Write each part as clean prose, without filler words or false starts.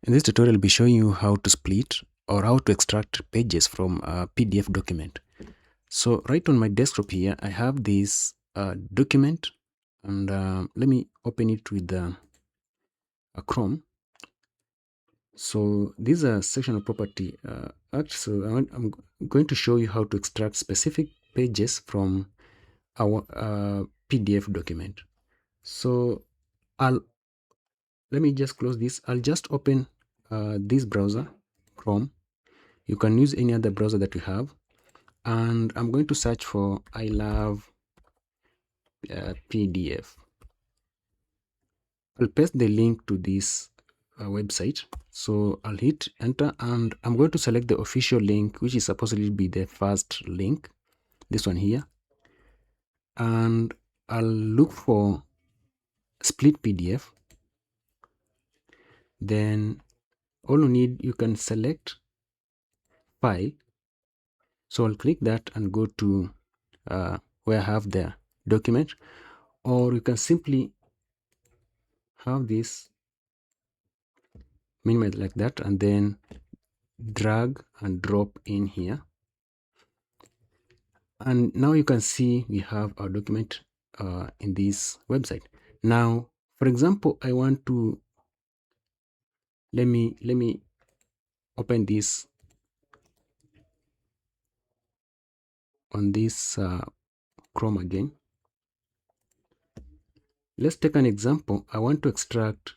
In this tutorial, I'll be showing you how to split or how to extract pages from a PDF document. So right on my desktop here, I have this document, and let me open it with a Chrome. So this is a sectional property. So I'm going to show you how to extract specific pages from our PDF document. So let me just close this. I'll just open this browser, Chrome. You can use any other browser that you have, and I'm going to search for ILovePDF. I'll paste the link to this website. So I'll hit enter, and I'm going to select the official link, which is supposedly be the first link, this one here, and I'll look for split PDF. Then all you need, you can select file. So I'll click that and go to where I have the document, or you can simply have this minimize like that and then drag and drop in here, and now you can see we have our document in this website. Now for example, I want to let me open this on this Chrome again. Let's take an example. I want to extract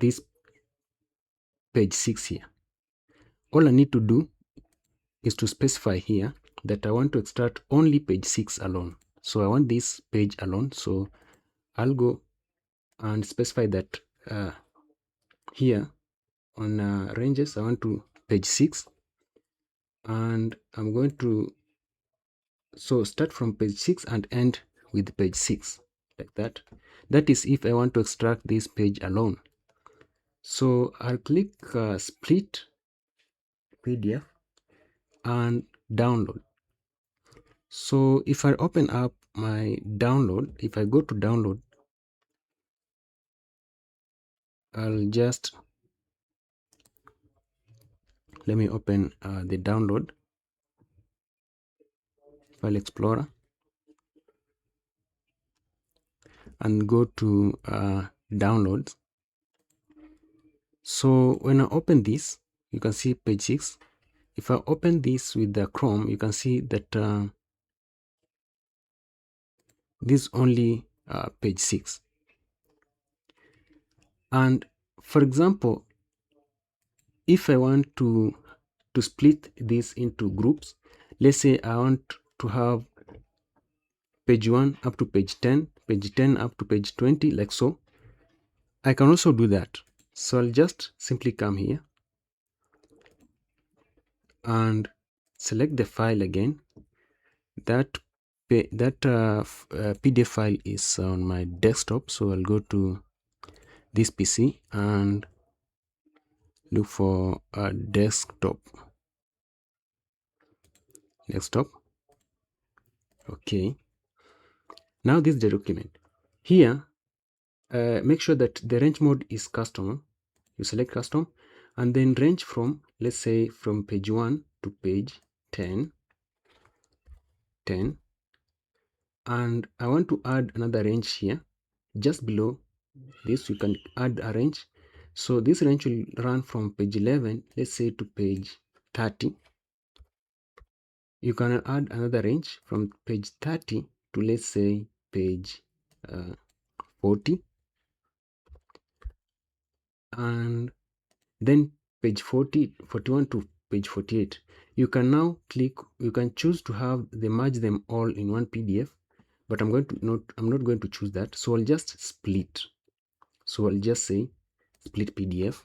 this page 6 here. All I need to do is to specify here that I want to extract only page 6 alone. So I want this page alone. So I'll go and specify that here on ranges I want to page 6, and I'm going to start from page 6 and end with page 6 like that. That is if I want to extract this page alone. So I'll click split PDF and download. So if I open up my download, if I go to download, I'll just let me open the download file explorer and go to downloads. So when I open this, you can see page 6. If I open this with the Chrome, you can see that this only page 6. And for example, if I want to split this into groups, let's say I want to have page 1 up to page 10, page 10 up to page 20, like so, I can also do that. So I'll just simply come here and select the file again. That PDF file is on my desktop, so I'll go to this PC and look for a desktop. Okay, now this is the document. Here make sure that the range mode is custom. You select custom and then range from, let's say, from page 1 to page 10, and I want to add another range here just below this. You can add a range. So this range will run from page 11, let's say, to page 30. You can add another range from page 30 to, let's say, page 40, and then page 41 to page 48. You can now you can choose to merge them all in one PDF, but I'm not going to choose that. So I'll just split. So I'll just say split PDF,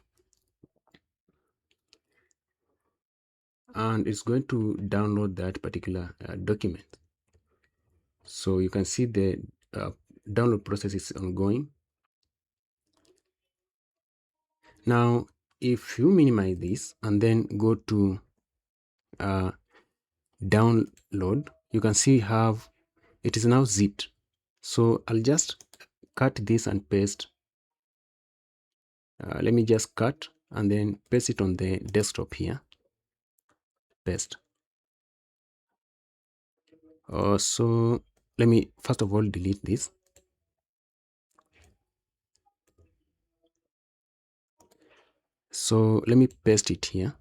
and it's going to download that particular document. So you can see the download process is ongoing. Now if you minimize this and then go to download, you can see it is now zipped. So I'll just cut this and paste Let me just cut and then paste it on the desktop here. Paste. So let me first of all delete this. So let me paste it here.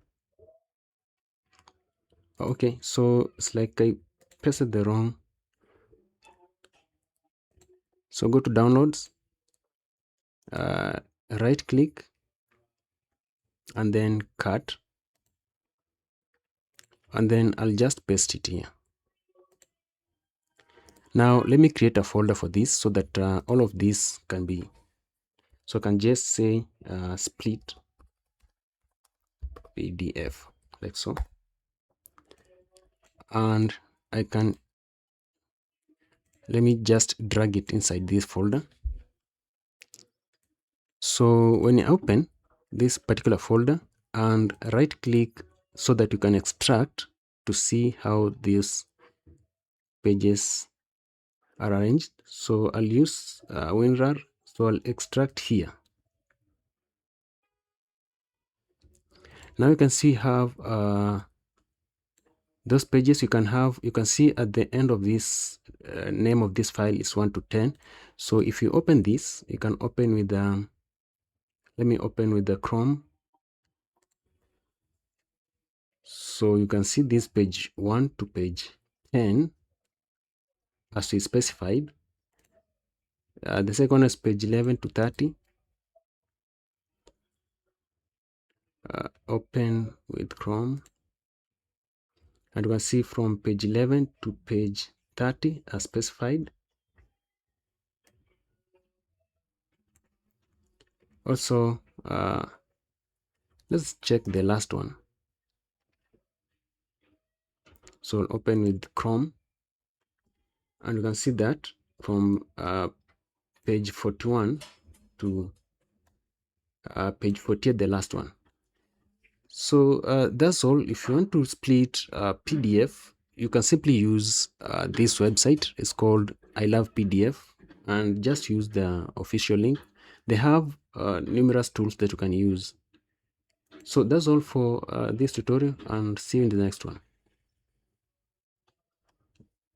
Okay, so it's like I pasted the wrong. So go to downloads, right click and then cut, and then I'll just paste it here. Now let me create a folder for this so that all of this can be, so I can just say split PDF like so, and I can, let me just drag it inside this folder. So when you open this particular folder and right click so that you can extract to see how these pages are arranged. So I'll use WinRAR, so I'll extract here. Now you can see have those pages you can have, you can see at the end of this name of this file is 1 to 10. So if you open this, you can open with let me open with the Chrome. So you can see this page 1 to page 10 as we specified. The second is page 11 to 30. Open with Chrome, and you can see from page 11 to page 30 as specified. Also, let's check the last one. So I'll open with Chrome, and you can see that from page 41 to page 48, the last one. So that's all. If you want to split PDF, you can simply use this website. It's called ILovePDF, and just use the official link. They have numerous tools that you can use. So that's all for this tutorial, and see you in the next one.